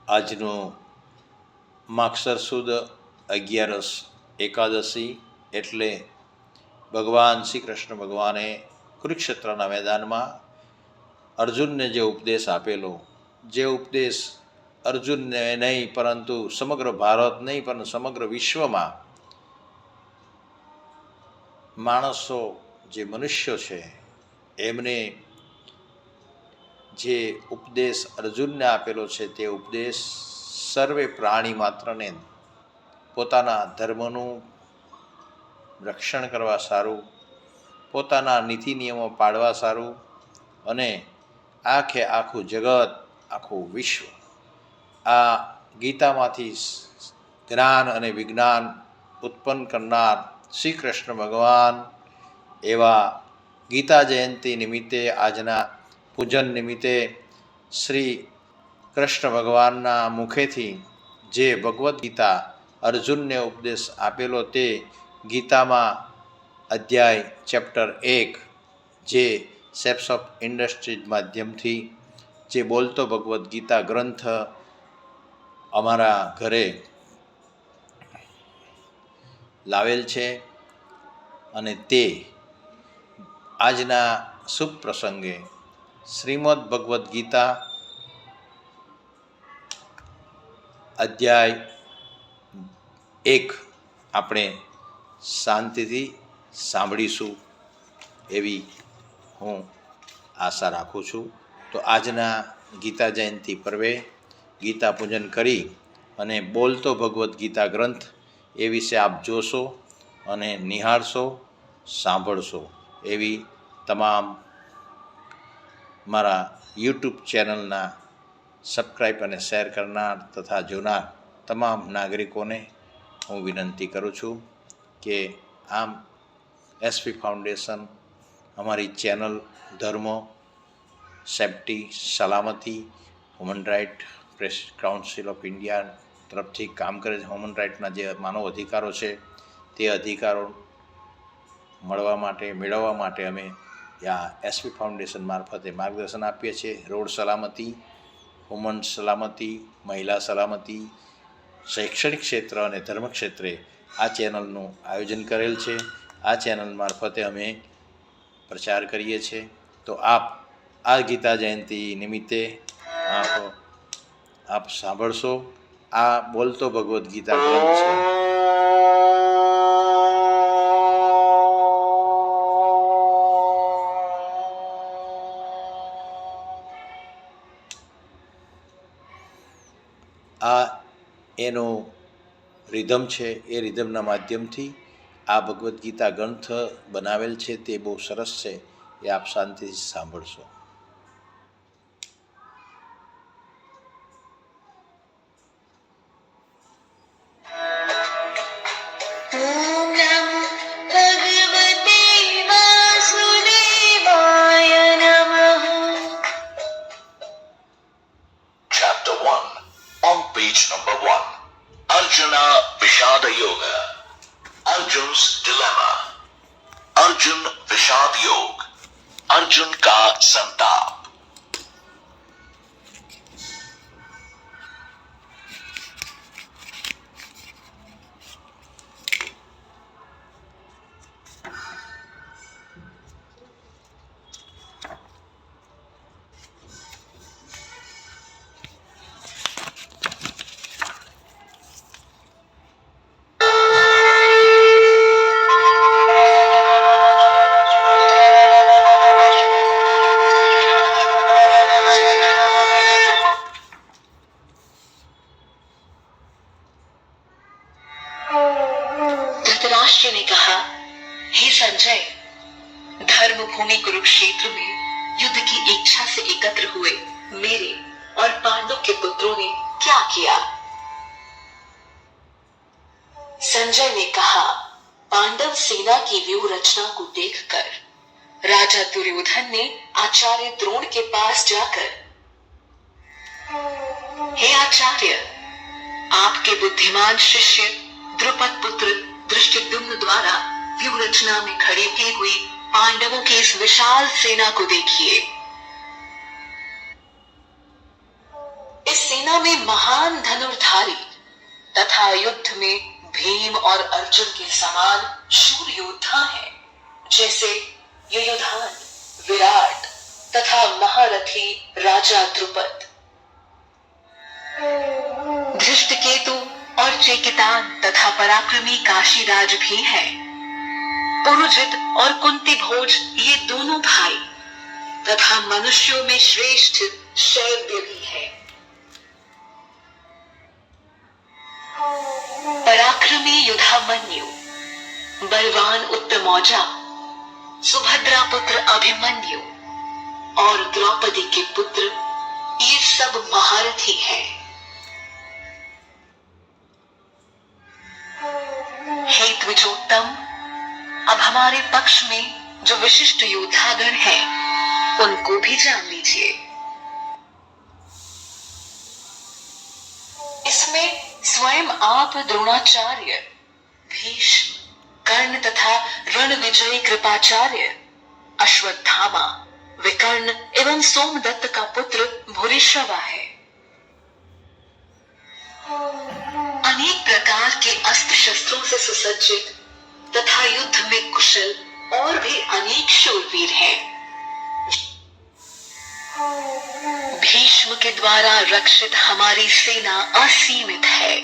આજનો માગસર સુદ 11 એકાદશી એટલે ભગવાન શ્રી કૃષ્ણ ભગવાને કુરુક્ષેત્રના મેદાનમાં અર્જુનને જે ઉપદેશ આપેલો, જે ઉપદેશ અર્જુનને નહીં પરંતુ સમગ્ર ભારત નહીં પણ સમગ્ર વિશ્વમાં માણસો જે મનુષ્યો છે એમને જે ઉપદેશ અર્જુનને આપેલો છે તે ઉપદેશ સર્વે પ્રાણી માત્રને પોતાના ધર્મનું રક્ષણ કરવા સારું, પોતાના નીતિ નિયમો પાળવા સારું અને આખે આખું જગત, આખું વિશ્વ આ ગીતામાંથી જ્ઞાન અને વિજ્ઞાન ઉત્પન્ન કરનાર શ્રી કૃષ્ણ ભગવાન એવા ગીતા જયંતિ નિમિત્તે આજના પૂજન નિમિત્તે શ્રી કૃષ્ણ ભગવાનના મુખેથી જે ભગવદ્ ગીતા અર્જુનને ઉપદેશ આપેલો તે ગીતામાં અધ્યાય ચેપ્ટર 1 જે શેપ્સ ઓફ ઇન્ડસ્ટ્રીઝ માધ્યમથી જે બોલતો ભગવદ્ ગીતા ગ્રંથ અમારા ઘરે લાવેલ છે અને તે આજના શુભ પ્રસંગે શ્રીમદ્ ભગવદ્ ગીતા અધ્યાય 1 આપણે શાંતિથી સાંભળીશું એવી હું આશા રાખું છું. તો આજના ગીતા જયંતિ પર્વે ગીતા પૂજન કરી અને બોલતો ભગવદ્ ગીતા ગ્રંથ એ વિશે આપ જોશો અને નિહાળશો, સાંભળશો એવી તમામ મારા યુટ્યુબ ચેનલના સબસ્ક્રાઈબ અને શેર કરનાર તથા જોનાર તમામ નાગરિકોને હું વિનંતી કરું છું કે આમ એસપી ફાઉન્ડેશન અમારી ચેનલ ધર્મ, સેફ્ટી, સલામતી, human right press council of India તરફથી કામ કરે છે. હ્યુમન રાઇટના જે માનવ અધિકારો છે તે અધિકારો મેળવવા માટે અમે આ એસપી ફાઉન્ડેશન મારફતે માર્ગદર્શન આપીએ છીએ. રોડ સલામતી, વુમન સલામતી, મહિલા સલામતી, શૈક્ષણિક ક્ષેત્ર અને ધર્મ ક્ષેત્રે આ ચેનલનું આયોજન કરેલ છે. આ ચેનલ મારફતે અમે પ્રચાર કરીએ છીએ. તો આપ આ ગીતા જયંતિ નિમિત્તે આપ સાંભળશો. આ બોલતો ભગવદ્ ગીતા ગ્રંથ છે. આ એનો રિધમ છે. એ રિધમના માધ્યમથી આ ભગવદ્ ગીતા ગ્રંથ બનાવેલ છે. તે બહુ સરસ છે. એ આપ શાંતિથી સાંભળશો. Arjuna Vishada Yoga. Arjun's dilemma. Arjun Vishad Yog. Arjun ka संताप. धृतराष्ट्र ने कहा, हे संजय, धर्म भूमि कुरुक्षेत्र में युद्ध की इच्छा से एकत्र हुए मेरे और पांडव के पुत्रों ने क्या किया? संजय ने कहा, पांडव सेना की व्यूह रचना को देखकर राजा दुर्योधन ने आचार्य द्रोण के पास जाकर, हे आचार्य, आपके बुद्धिमान शिष्य द्रुपद पुत्र धृष्टद्युम्न द्वारा व्यूह रचना में खड़ी की हुई पांडवों की इस विशाल सेना को देखिए। इस सेना सेना में महान धनुर्धारी तथा युद्ध में भीम और अर्जुन के समान शूर योद्धा हैं, जैसे युयुधान, विराट तथा महारथी राजा द्रुपद। धृष्टकेतु और चेकितान तथा पराक्रमी काशीराज भी हैं। पुरुजित और कुंती भोज ये दोनों भाई तथा मनुष्यों में श्रेष्ठ शैव्य भी है। पराक्रमी युधामन्यु, बलवान उत्तमौजा, सुभद्रा पुत्र अभिमन्यु और द्रौपदी के पुत्र ये सब महारथी हैं। हे द्विजोत्तम, अब हमारे पक्ष में जो विशिष्ट योद्धागण हैं, उनको भी जान लीजिए। इसमें स्वयं आप द्रोणाचार्य, भीष्म, कर्ण तथा रणविजयी कृपाचार्य, अश्वत्थामा, विकर्ण एवं सोमदत्त का पुत्र भूरिश्रवा है। अनेक प्रकार के अस्त्र शस्त्रों से सुसज्जित तथा युद्ध में कुशल और भी अनेक शूरवीर हैं। भीष्म के द्वारा रक्षित हमारी सेना असीमित है,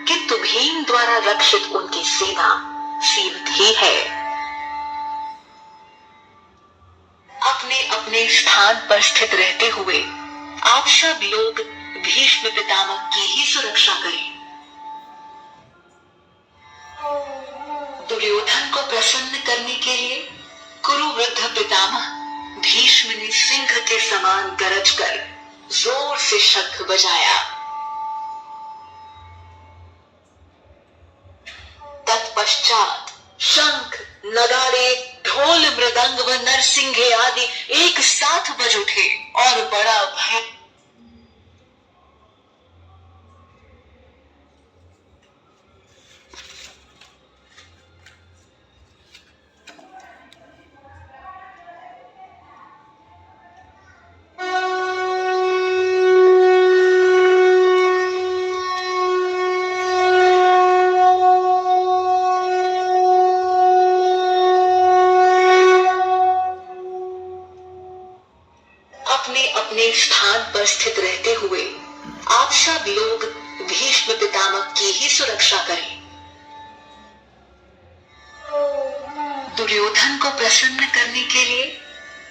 किंतु भीम द्वारा रक्षित उनकी सेना सीमित ही है। अपने अपने स्थान पर स्थित रहते हुए आप सब लोग भीष्म पितामह की ही सुरक्षा करें। दुर्योधन को प्रसन्न करने के लिए कुरु वृद्ध पितामह भीष्म ने सिंह के समान गरज कर जोर से शंख बजाया। तत्पश्चात शंख, नगाड़े, ढोल, मृदंग व नरसिंघे आदि एक साथ बज उठे और बड़ा भय अपने स्थान पर स्थित रहते हुए आप सब लोग भीष्म पितामह की ही सुरक्षा करें। दुर्योधन को प्रसन्न करने के लिए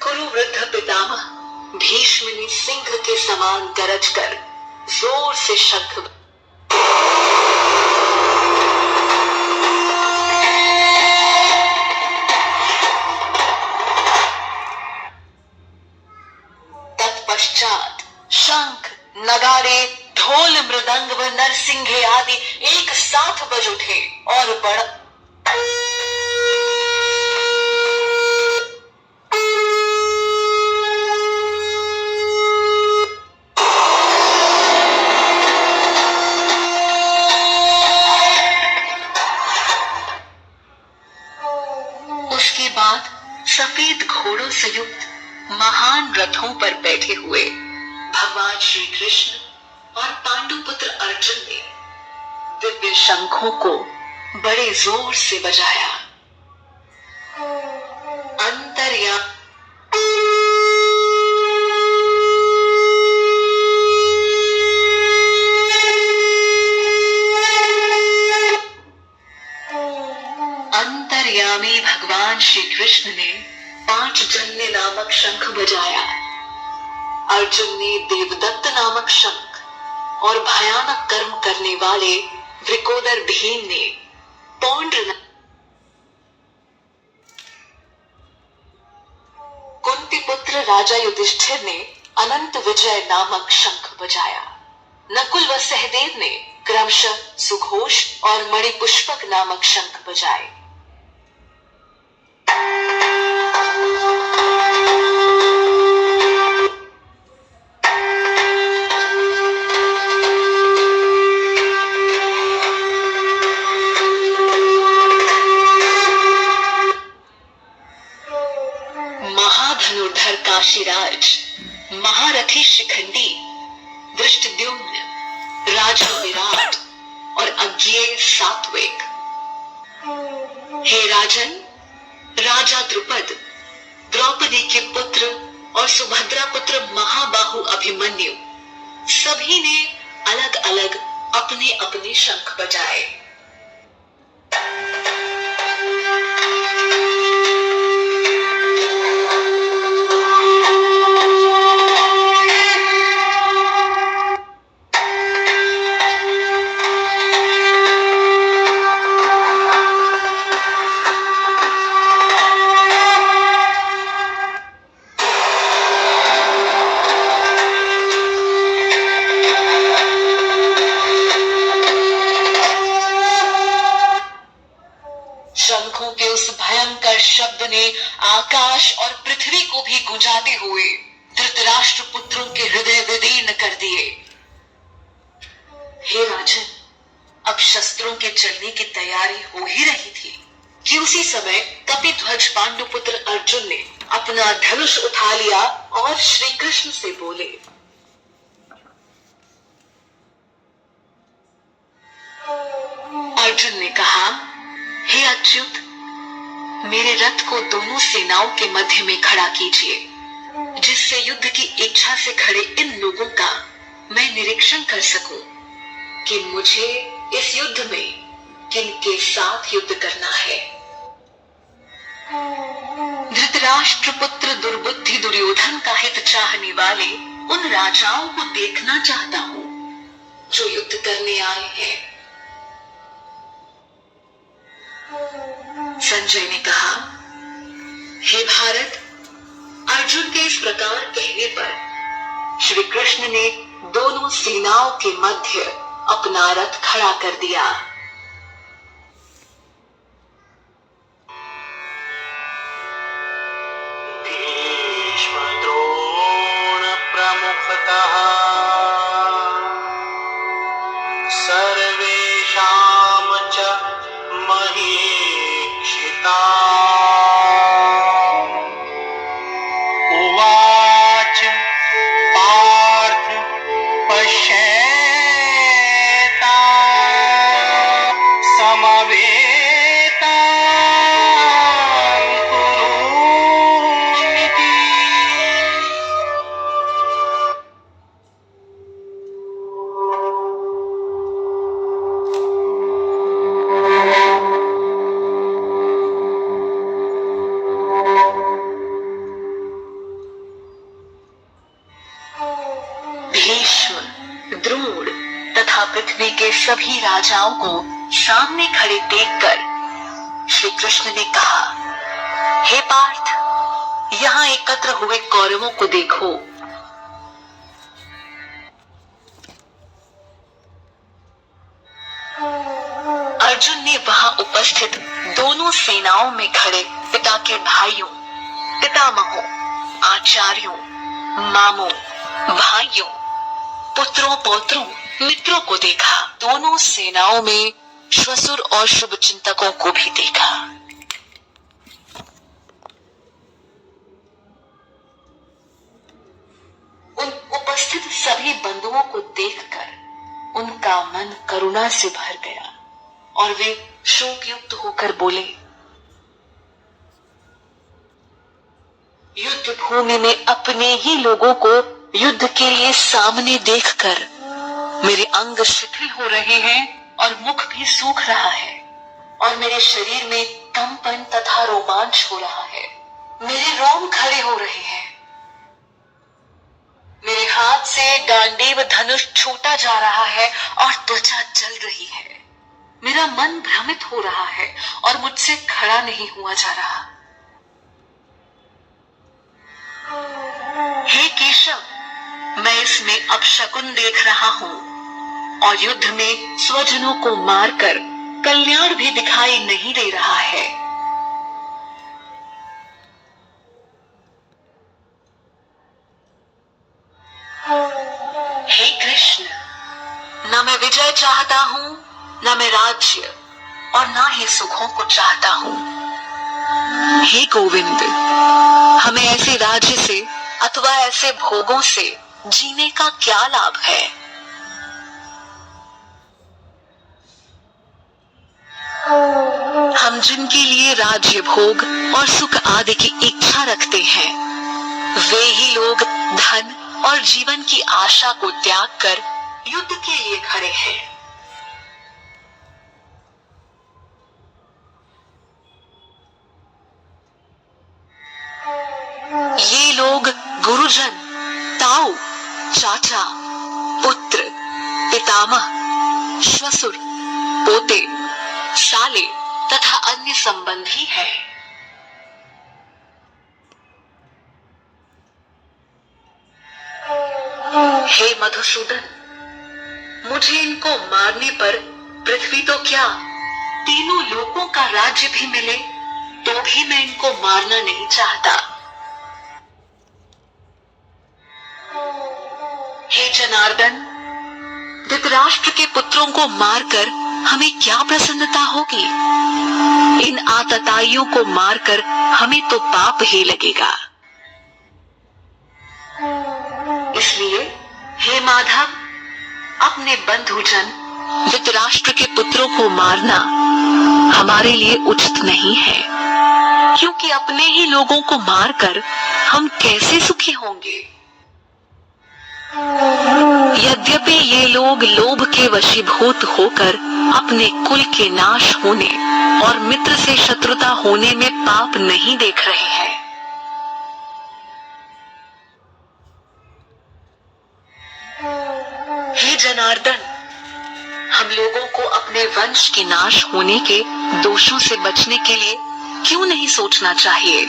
कुरु वृद्ध पितामह भीष्म ने सिंह के समान गरज कर जोर से शंख शंख, नगाड़े, ढोल, मृदंग व नरसिंघे आदि एक साथ बज उठे और बड़ा उसके बाद सफेद घोड़ों से युक्त महान रथों पर बैठे हुए भगवान श्री कृष्ण और पांडुपुत्र अर्जुन ने दिव्य शंखों को बड़े जोर से बजाया। अंतर्यामी भगवान श्री कृष्ण ने 5 जन्य नामक शंख बजाया। अर्जुन ने देवदत्त नामक शंख और भयानक कर्म करने वाले वृकोदर भीम ने पौंड्र, कुंती पुत्र राजा युधिष्ठिर ने अनंत विजय नामक शंख बजाया। नकुल व सहदेव ने क्रमशः सुघोष और मणिपुष्पक नामक शंख बजाए। महाधनुर्धर काशीराज, महारथी शिखंडी, धृष्टद्युम्न, राजा विराट और अज्ञेय सात्विक। हे राजन, राजा द्रुपद, द्रौपदी के पुत्र और सुभद्रा पुत्र महाबाहु अभिमन्यु, सभी ने अलग अलग अपने अपने शंख बजाए। शंखों के उस भयंकर शब्द ने आकाश और पृथ्वी को भी गुंजाते हुए धृतराष्ट्र पुत्रों के हृदय विदीर्ण कर दिए। हे राजन, अब शस्त्रों के चलने की तैयारी हो ही रही थी कि उसी समय कपिध्वज पांडुपुत्र अर्जुन ने अपना धनुष उठा लिया और श्री कृष्ण से बोले, अर्जुन ने कहा, हे अच्युत, मेरे रथ को दोनों सेनाओं के मध्य में खड़ा कीजिए, जिससे युद्ध की इच्छा से खड़े इन लोगों का मैं निरीक्षण कर सकूं कि मुझे इस युद्ध में किनके साथ युद्ध करना है। धृतराष्ट्र पुत्र दुर्बुद्धि दुर्योधन का हित चाहने वाले उन राजाओं को देखना चाहता हूं जो युद्ध करने आए हैं। संजय ने कहा, हे भारत, अर्जुन के इस प्रकार कहने पर श्री कृष्ण ने दोनों सेनाओं के मध्य अपना रथ खड़ा कर दिया। भीष्म द्रोण प्रमुखतः सर्वेषां च महीक्षिता उवाच पार्थ पश्येतां समवेतां कुरूनिति। भीष्म, द्रोण तथा पृथ्वी के सभी राजाओं को सामने खड़े देखकर श्री कृष्ण ने कहा, हे पार्थ, यहाँ एकत्र हुए कौरवों को देखो। अर्जुन ने वहां उपस्थित दोनों सेनाओं में खड़े पिता के भाइयों, पितामहों, आचार्यों, मामों, भाइयों, पुत्रों, पौत्रों, मित्रों को देखा। दोनों सेनाओं में श्वसुर और शुभ चिंतकों को भी देखा। उन उपस्थित सभी बंधुओं को देखकर उनका मन करुणा से भर गया और वे शोक युक्त होकर बोले, युद्ध भूमि में अपने ही लोगों को युद्ध के लिए सामने देखकर मेरे अंग शिथिल हो रहे हैं और मुख भी सूख रहा है और मेरे शरीर में कंपन तथा रोमांच हो रहा है। मेरे रोम खड़े हो रहे हैं। मेरे हाथ से गांडीव धनुष छूटा जा रहा है और त्वचा जल रही है। मेरा मन भ्रमित हो रहा है और मुझसे खड़ा नहीं हुआ जा रहा। हे केशव, मैं इसमें अपशकुन देख रहा हूं और युद्ध में स्वजनों को मारकर कल्याण भी दिखाई नहीं दे रहा है। हे कृष्ण, न मैं विजय चाहता हूं, न मैं राज्य और न ही सुखों को चाहता हूं। हे गोविंद, हमें ऐसे राज्य से अथवा ऐसे भोगों से जीने का क्या लाभ है? हम जिनके लिए राज्य, भोग और सुख आदि की इच्छा रखते हैं, वे ही लोग धन और जीवन की आशा को त्याग कर युद्ध के लिए खड़े हैं। ये लोग गुरुजन, ताऊ, चाचा, पुत्र, पितामह, श्वशुर, पोते, साले तथा अन्य संबंधी हैं। हे मधुसूदन, मुझे इनको मारने पर पृथ्वी तो क्या, तीनों लोकों का राज्य भी मिले तो भी मैं इनको मारना नहीं चाहता। हे जनार्दन, धृतराष्ट्र के पुत्रों को मारकर हमें क्या प्रसन्नता होगी? इन आतताइयों को मारकर हमें तो पाप ही लगेगा। इसलिए हे माधव, अपने बंधुजन धृतराष्ट्र के पुत्रों को मारना हमारे लिए उचित नहीं है, क्योंकि अपने ही लोगों को मारकर हम कैसे सुखी होंगे? यद्यपि ये लोग लोभ के वशीभूत होकर अपने कुल के नाश होने और मित्र से शत्रुता होने में पाप नहीं देख रहे हैं। हे जनार्दन, हम लोगों को अपने वंश के नाश होने के दोषों से बचने के लिए क्यों नहीं सोचना चाहिए?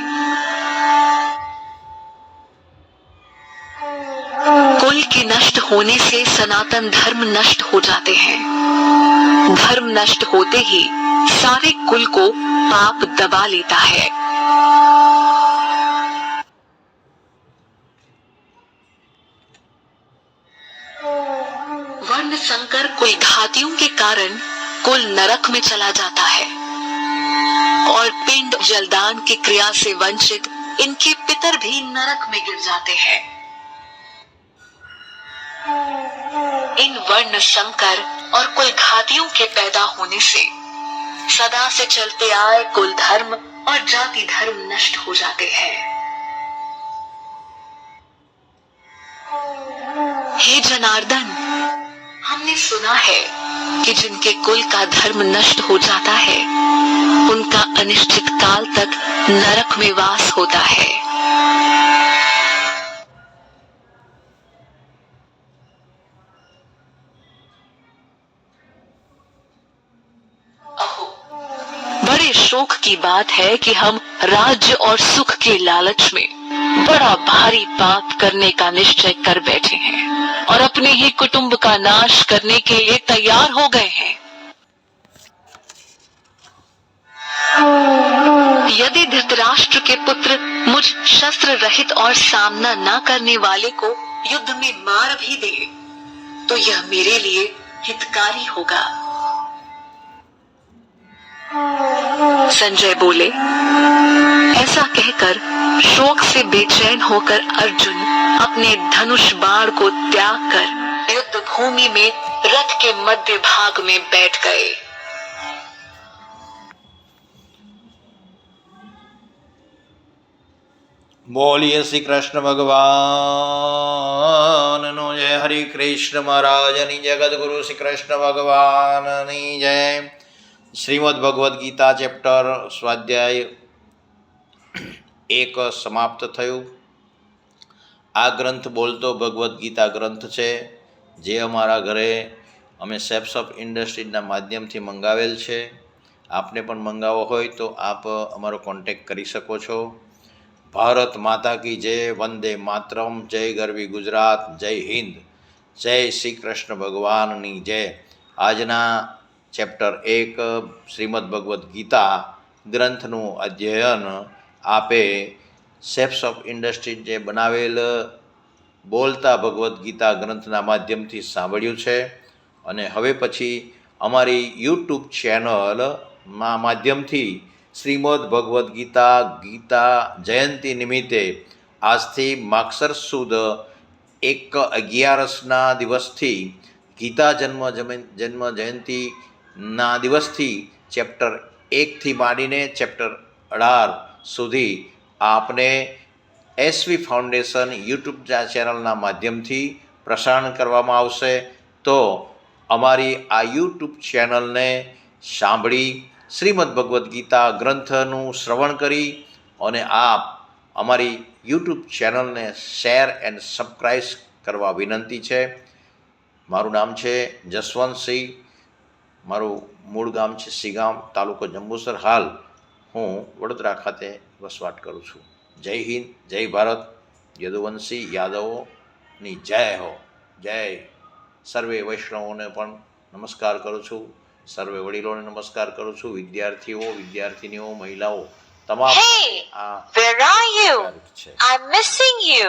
कुल के नष्ट होने से सनातन धर्म नष्ट हो जाते हैं। धर्म नष्ट होते ही सारे कुल को पाप दबा लेता है। वर्ण संकर कुल घातियों के कारण कुल नरक में चला जाता है और पिंड जलदान की क्रिया से वंचित इनके पितर भी नरक में गिर जाते हैं। इन वर्ण संकर और कुल घातियों के पैदा होने से सदा से चलते आए कुल धर्म और जाति धर्म नष्ट हो जाते हैं। हे जनार्दन, हमने सुना है कि जिनके कुल का धर्म नष्ट हो जाता है, उनका अनिश्चित काल तक नरक में वास होता है। बड़े शोक की बात है कि हम राज्य और सुख के लालच में बड़ा भारी पाप करने का निश्चय कर बैठे हैं और अपने ही कुटुंब का नाश करने के लिए तैयार हो गए हैं। यदि धृतराष्ट्र के पुत्र मुझ शस्त्र रहित और सामना न करने वाले को युद्ध में मार भी दे, तो यह मेरे लिए हितकारी होगा। संजय बोले। ऐसा कहकर शोक से बेचैन होकर अर्जुन अपने धनुष बाण को त्याग कर युद्ध भूमि में रथ के मध्य भाग में बैठ गए। बोलिए श्री कृष्ण भगवान नो जय। हरि कृष्ण महाराज नी जगत गुरु श्री कृष्ण भगवान नी जय। श्रीमद् भगवद गीता चैप्टर स्वाध्याय 1 समाप्त थयुं। आ ग्रंथ बोलतो भगवद गीता ग्रंथ छे, जे अमारा घरे अमे सेप्स ऑफ इंडस्ट्रीजना माध्यमथी मंगावेल छे। आपने पण मंगावो होय तो आप अमारो कॉन्टेक्ट करी शको छो। भारत माता की जय। वंदे मातरम। जय गरवी गुजरात। जय हिंद। जय श्री कृष्ण भगवान नी जय। आजना चैप्टर 1 श्रीमद् भगवद गीता ग्रंथनु अध्ययन आपे सेप्स ऑफ इंडस्ट्रीज जे बनावेल बोलता भगवद गीता ग्रंथना माध्यमथी सांभळ्युं छे अने हवे पछी अमारी यूट्यूब चेनल माध्यमथी श्रीमद् भगवद गीता गीता जयंती निमित्ते आजथी मागसर सुद 11 દિવસથી ગીતા જન્મ જયંતિના દિવસથી ચેપ્ટર 1થી માંડીને ચેપ્ટર 18 સુધી આપને એસવી ફાઉન્ડેશન યુટ્યુબ ચેનલના માધ્યમથી પ્રસારણ કરવામાં આવશે. તો અમારી આ યુટ્યુબ ચેનલને સાંભળી શ્રીમદ્ ભગવદ્ ગીતા ગ્રંથનું શ્રવણ કરી અને આપ અમારી યુટ્યુબ ચેનલને શેર એન્ડ સબસ્ક્રાઈબ કરવા વિનંતી છે. મારું નામ છે જસવંતસિંહ. મારું મૂળ ગામ છે સિગામ, તાલુકો જંબુસર. હાલ હું વડોદરા ખાતે વસવાટ કરું છું. જય હિન્દ, જય ભારત. યદુવંશી યાદવોની જય હો, જય. સર્વે વૈષ્ણવોને પણ નમસ્કાર કરું છું. સર્વે વડીલોને નમસ્કાર કરું છું. વિદ્યાર્થીઓ, વિદ્યાર્થિનીઓ, મહિલાઓ તમામ Hey, આ where are you? છે. I'm missing you.